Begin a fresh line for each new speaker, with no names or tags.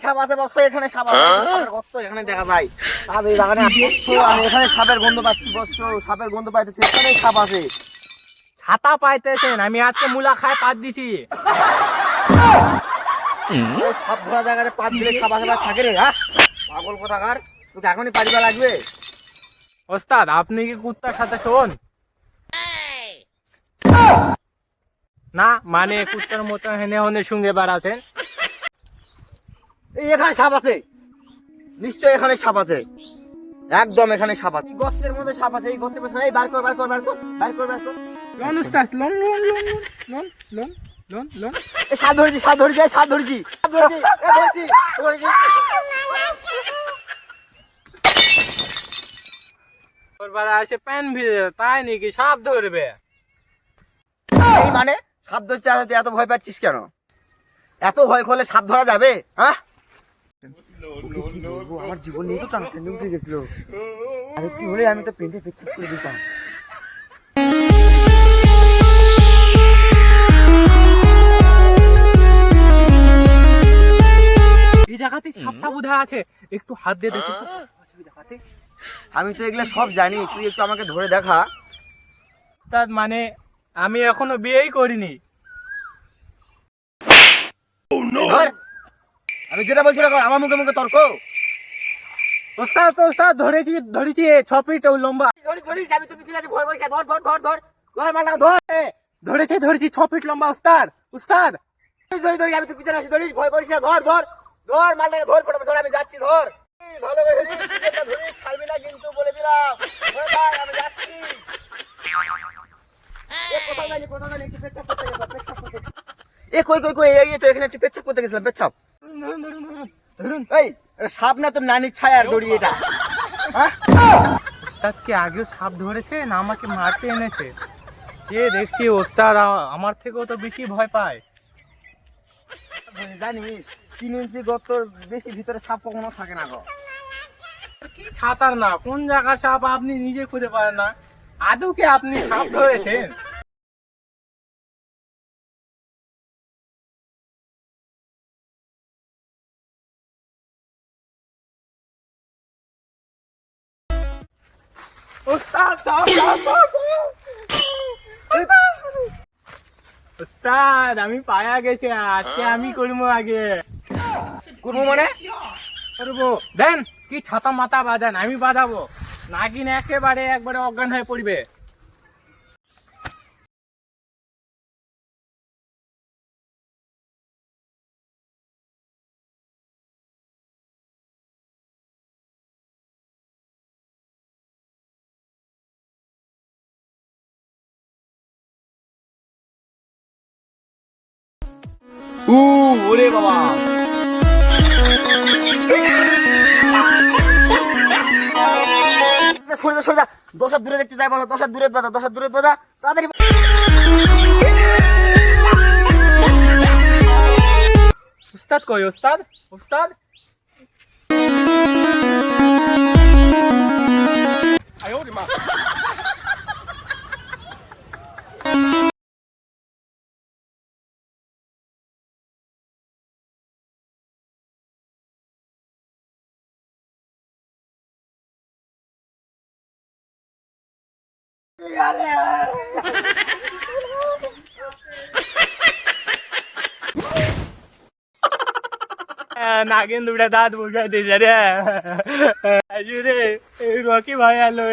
সাপ আছে বস, এখানে সাপ আছে, সাপের গর্ত এখানে দেখা যায়। সাপ এই বাগানে আছে, আমি এখানে সাপের গন্ধ পাচ্ছি বস, সাপের গন্ধ পাইতেছি, এখানে সাপ আছে।
ছাতা পাইতেছেন, আমি আজকে মুলা খায় পাত দিছি।
সাপ ধরা জায়গাতে পাত দিলে সাপ আসে থাকে রে, হ্যাঁ পাগল কোথাকার, তোকে এখনই পারিবা লাগবে।
ওস্তাদ আপনি কি কুত্তার সাথে শোন? না মানে কুত্তার মতো হেনে হনে সঙ্গে বেড়াচ্ছেন।
এই এখানে সাপ আছে, নিশ্চয় এখানে সাপ আছে, একদম এখানে সাপ আছে, গর্তের মধ্যে সাপ আছে, এই গর্তের পেছনে, এই বার কর বার কর বার কর বার কর বার কর।
লোন ওস্তাদ, loan loan loan loan loan loan loan.
এই সাপ ধরেছি, সাপ ধরেছি, এই সাপ ধরেছি, সাপ ধরেছি, এই ধরেছি, ধরেছি।
ওর বেলা এসে প্যান ভিজে তাই নাকি সাপ ধরবে?
এই মানে সাপ ধরতে তুই এত ভয় পাচ্ছিস কেন? এত ভয় করলে সাপ ধরা যাবে? হ্যাঁ আমার জীবন নিয়ে তো টানতে উঠে গেছিল, আরে কি হলে আমি তো পেন্টে ফিক্স করে দিতাম।
এই জায়গাতে সাপটা বোধহয় আছে, একটু হাত দিয়ে দেখি।
আমি তো এগুলো সব জানি, তুই একটু আমাকে ধরে দেখা।
ওস্তাদ মানে আমি এখনো বিয়েই করিনি।
ধর, আমি যেটা বলছি কর, আমার মুখে মুখে তর্ক।
ওস্তাদ ওস্তাদ ধরেছি ধরেছি 6 ফিট লম্বা।
ধরিস, আমি তো পিছনে আছি, ভয় করিস না, ধর ধর ধর ধর ধর মারলা ধর।
ধরেছি ধরেছি 6 ফিট লম্বা ওস্তাদ। ওস্তাদ
ধরি ধরি, আমি তো পিছনে আছি, ধরিস, ভয় করিস না, ধর ধর ধর মারলা ধর, ফটো ধর, আমি যাচ্ছি, ধর ভালো করে ধরিস, ধরিস, ছাড়বি না কিন্তু বলে দিলাম। ধর ভাই, আমি যাচ্ছি। কোথাও জানি একটু পেচ্ছাপ করতে গেছিলাম, পেচ্ছাপ করতে। কই কই কই, এই তো এখানে একটু পেচ্ছাপ করতে গেছিলাম, পেচ্ছাপ। এই সাপ না, তোর নানির ছায়ার দড়ি এটা। হ্যাঁ
ওস্তাদ কি আগেও সাপ ধরেছে না আমাকে মারতে এনেছে? এ দেখছি ওস্তাদ আমার থেকেও তো বেশি ভয় পায়।
জানিস 3 ইঞ্চি গর্তর বেশি ভিতরে সাপ কখনো থাকে না গো।
কি ছাতার না, কোন জায়গা সাপ আপনি নিজে খুঁজে পারেন না? আদৌ কি আপনি সাপ ধরেছেন? ওস্তাদ সাপ সাপ সাপ। ওস্তাদ আমি পায়া গেছি, আজকে আমি করবো আগে।
করবো মানে?
করবো দেন, কি ছাতা মাথা বাজান, আমি বাজাবো। নাগিন একেবারে একবারে অজ্ঞান হয়ে পড়বে।
ওরে বাবা, সরে যা সরে যা, 10 হাত দূরে দেখতে যাই, বাজা 10 হাত দূরে বাজা, 10 হাত দূরে বাজা তাড়াতাড়ি।
উস্তাদ কই উস্তাদ? উস্তাদ আয় ওরে মা। নাগিন দুটা দাঁত বুঝাই দিয়েছে রে। রে রকি ভাই আলো